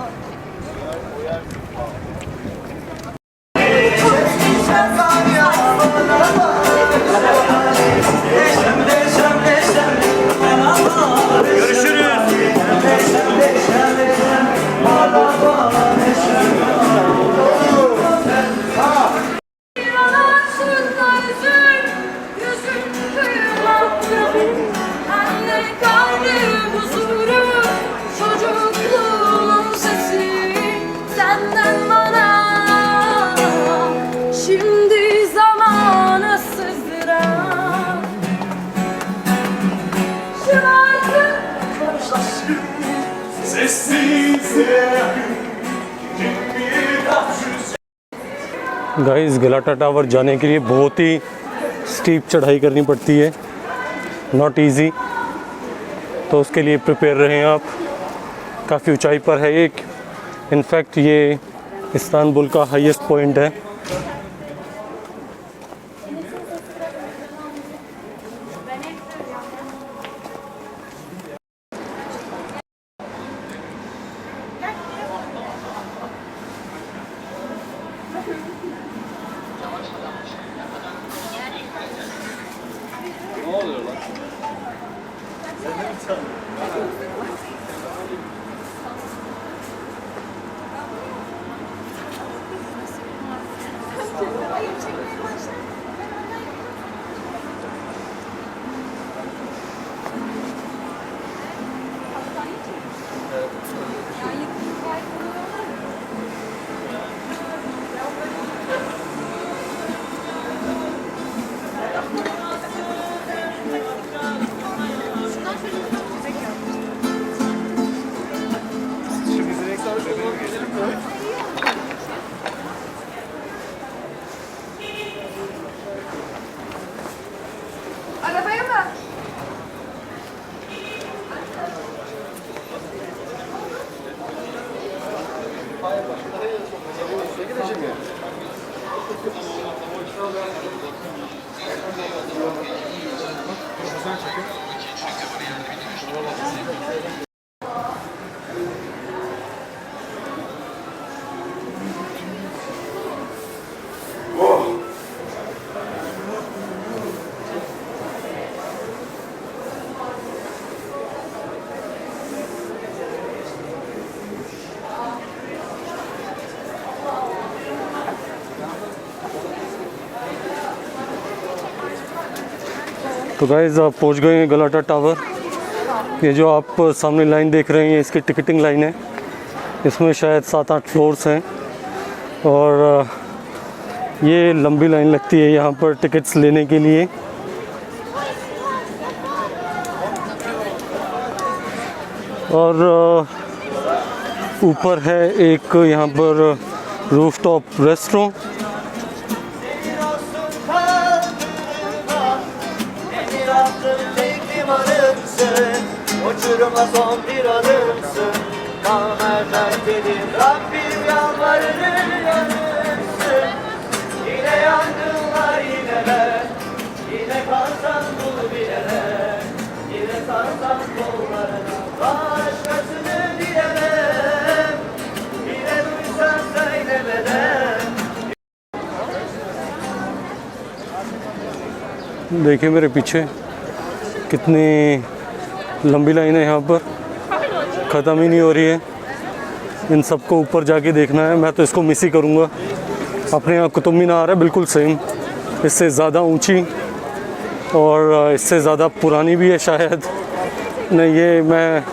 Şimdi zamanı sızdıran şarkı guys गलाटा tower जाने के लिए बहुत ही स्टीप चढ़ाई करनी पड़ती है, नॉट इजी। तो उसके लिए प्रिपेयर रहें आप। काफ़ी ऊंचाई पर है एक, इनफैक्ट ये इस्तांबुल का हाईएस्ट पॉइंट है। Arabaya mı? तो गाइस आप पहुंच गए हैं गलाटा टावर। ये जो आप सामने लाइन देख रहे हैं इसकी टिकटिंग लाइन है। इसमें शायद 7-8 फ्लोर्स हैं और ये लंबी लाइन लगती है यहाँ पर टिकट्स लेने के लिए। और ऊपर है एक यहाँ पर rooftop restaurant. Uçuruma son bir adımsın. Namerden dedim Rabbim yalvarırım yanılsın. Yine yangınlar yine ben, yine kalsam देखिए मेरे पीछे कितनी लंबी लाइन है यहाँ पर, ख़त्म ही नहीं हो रही है। इन सबको ऊपर जाके देखना है। मैं तो इसको मिस ही करूँगा। अपने यहाँ कुतुब मीनार है बिल्कुल सेम, इससे ज़्यादा ऊंची और इससे ज़्यादा पुरानी भी है शायद। नहीं, ये मैं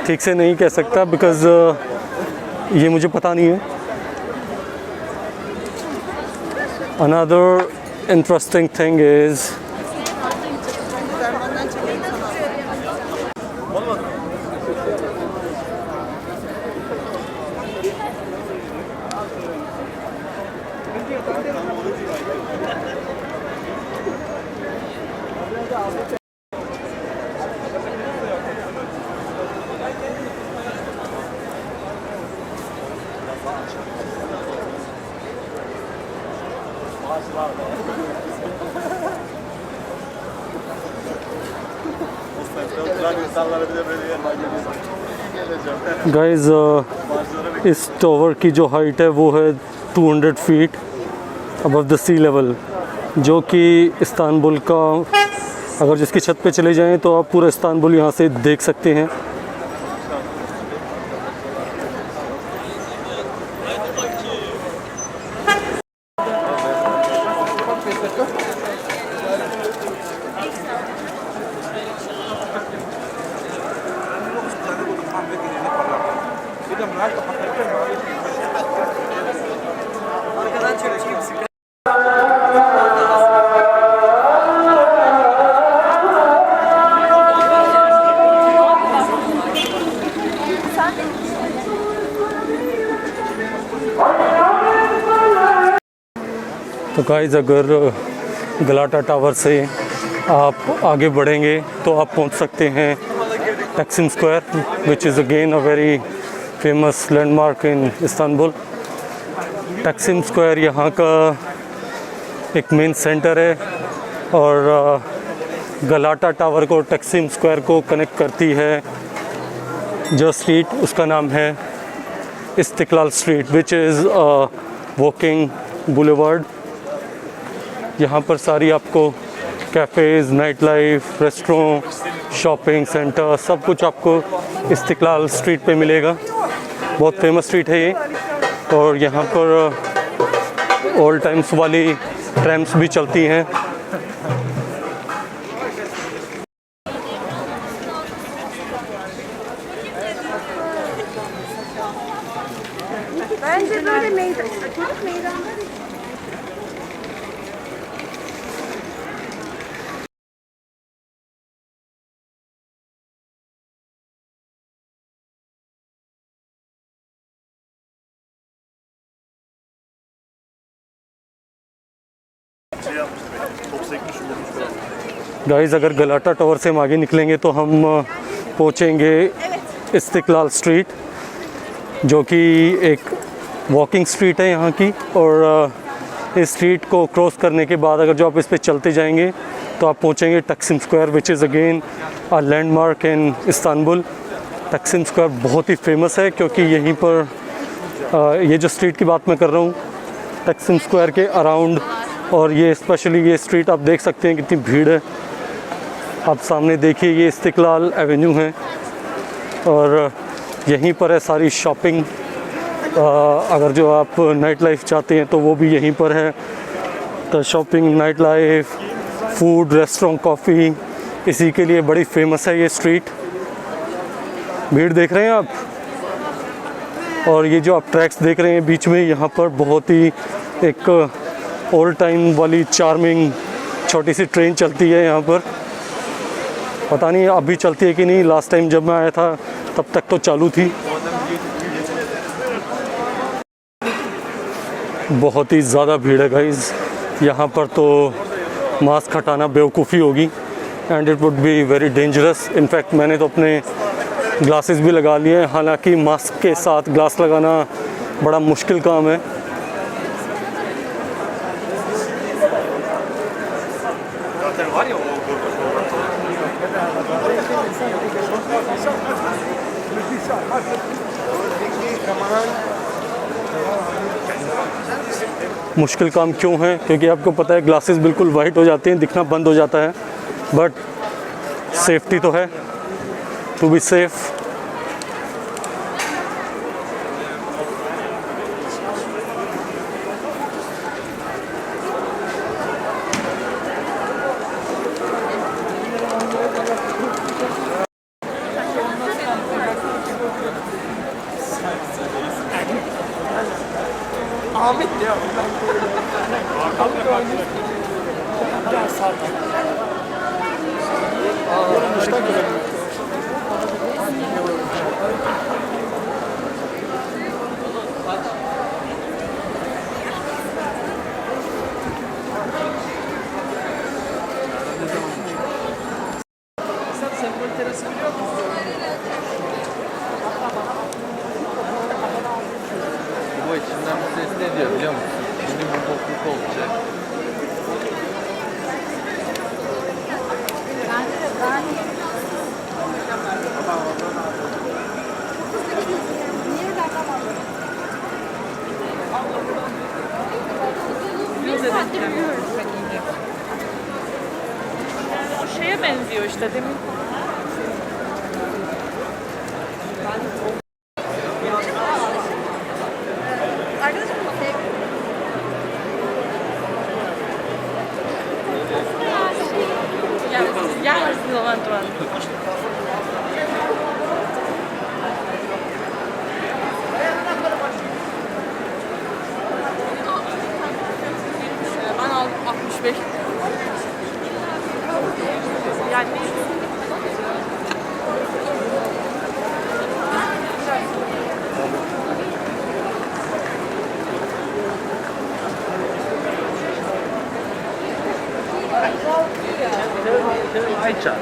ठीक से नहीं कह सकता बिकॉज़ ये मुझे पता नहीं है। Another interesting thing is guys, इस टावर की जो हाइट है वो है 200 feet above the sea level, जो कि इस्तांबुल का, अगर जिसकी छत पे चले जाएं तो आप पूरा इस्तांबुल यहाँ से देख सकते हैं। तो गाइस, अगर गलाटा टावर से आप आगे बढ़ेंगे तो आप पहुंच सकते हैं तकसीम square, which is again a very famous landmark in Istanbul. तकसीम स्क्वायर यहाँ का एक मेन सेंटर है और गलाटा टावर को तकसीम स्क्वायर को कनेक्ट करती है जो स्ट्रीट, उसका नाम है Istiklal street, which is walking boulevard. यहाँ पर सारी आपको cafes, night life, restaurant, shopping centre, सब कुछ आपको इस्तिकलाल स्ट्रीट पे मिलेगा। बहुत फेमस स्ट्रीट है ये, और यहाँ पर ओल्ड टाइम्स वाली ट्रैम्स भी चलती हैं। Bence böyle meydan, çocuk meydanda bir guys, अगर गलाटा टावर से हम आगे निकलेंगे तो हम पहुँचेंगे इस्तिकलाल स्ट्रीट, जो कि एक वॉकिंग स्ट्रीट है यहाँ की। और इस स्ट्रीट को क्रॉस करने के बाद अगर जो आप इस पे चलते जाएंगे तो आप पहुँचेंगे तकसीम square, which is again a landmark in Istanbul. तकसीम स्क्वायर बहुत ही फेमस है क्योंकि यहीं पर ये जो स्ट्रीट की बात मैं कर रहा हूँ, तकसीम स्क्वायर के अराउंड, और ये स्पेशली ये स्ट्रीट आप देख सकते हैं कितनी भीड़ है। आप सामने देखिए, ये इस्तिकलाल एवेन्यू है और यहीं पर है सारी शॉपिंग। अगर जो आप नाइट लाइफ चाहते हैं तो वो भी यहीं पर है। तो shopping, night life, food, restaurant, coffee, इसी के लिए बड़ी फेमस है ये स्ट्रीट। भीड़ देख रहे हैं आप, और ये जो आप ट्रैक्स देख रहे हैं बीच में, यहाँ पर बहुत ही एक ओल्ड टाइम वाली चार्मिंग छोटी सी ट्रेन चलती है यहाँ पर। पता नहीं अभी चलती है कि नहीं, लास्ट टाइम जब मैं आया था तब तक तो चालू थी। बहुत ही ज़्यादा भीड़ है गाइस यहाँ पर, तो मास्क हटाना बेवकूफ़ी होगी and it would be very dangerous. In fact मैंने तो अपने ग्लासेस भी लगा लिए हैं, हालांकि मास्क के साथ ग्लास लगाना बड़ा मुश्किल काम है। मुश्किल काम क्यों है? क्योंकि आपको पता है ग्लासेस बिल्कुल वाइट हो जाते हैं, दिखना बंद हो जाता है, बट सेफ्टी तो है, to be safe. Bu içinden bir ses ne diyor biliyor musun? Şimdi bu topluluk olacak. O şeye benziyor işte demin. Gel zaman duran. Ben aldım 65. Yani Ayça.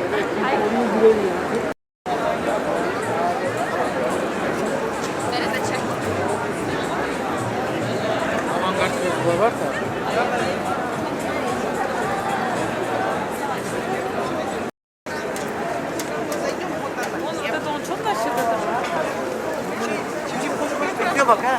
Onu çok aşırıdır. Gidiyor bak ha.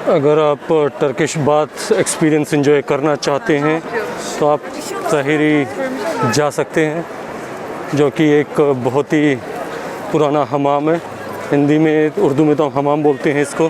अगर आप Turkish bath experience enjoy करना चाहते हैं तो आप तहीरी जा सकते हैं, जो कि एक बहुत ही पुराना हमाम है। हिंदी में, उर्दू में तो हमाम बोलते हैं इसको।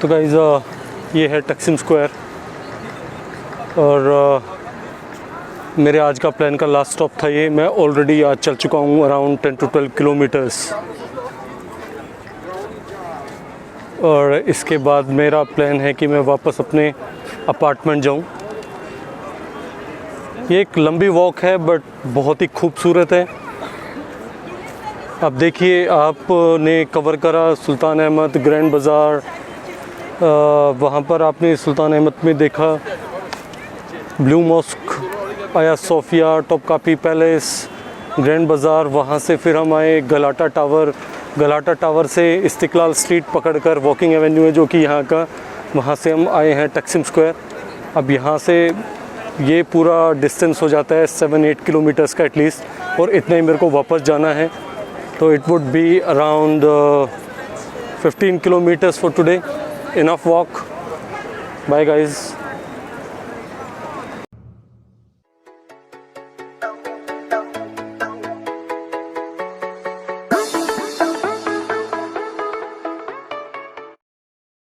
तो गाइस ये है टक्सिम स्क्वायर और मेरे आज का प्लान का लास्ट स्टॉप था ये। मैं ऑलरेडी आज चल चुका हूँ अराउंड 10 to 12 किलोमीटर्स और इसके बाद मेरा प्लान है कि मैं वापस अपने अपार्टमेंट जाऊँ। ये एक लंबी वॉक है बट बहुत ही खूबसूरत है। अब देखिए आपने कवर करा सुल्तान अहमद, ग्रैंड बाज़ार, वहाँ पर आपने सुल्तान अहमद में देखा ब्लू मॉस्क, आया सोफिया, टॉपकापी पैलेस, ग्रैंड बाज़ार। वहाँ से फिर हम आए गलाटा टावर। गलाटा टावर से इस्तिकलाल स्ट्रीट पकड़कर वॉकिंग एवेन्यू है जो कि यहाँ का, वहाँ से हम आए हैं टक्सिम स्क्वायर। अब यहाँ से ये पूरा डिस्टेंस हो जाता है 7-8 किलोमीटर्स का एटलीस्ट और इतना ही मेरे को वापस जाना है। तो it would be around 15 kilometers for today. Enough walk. Bye guys.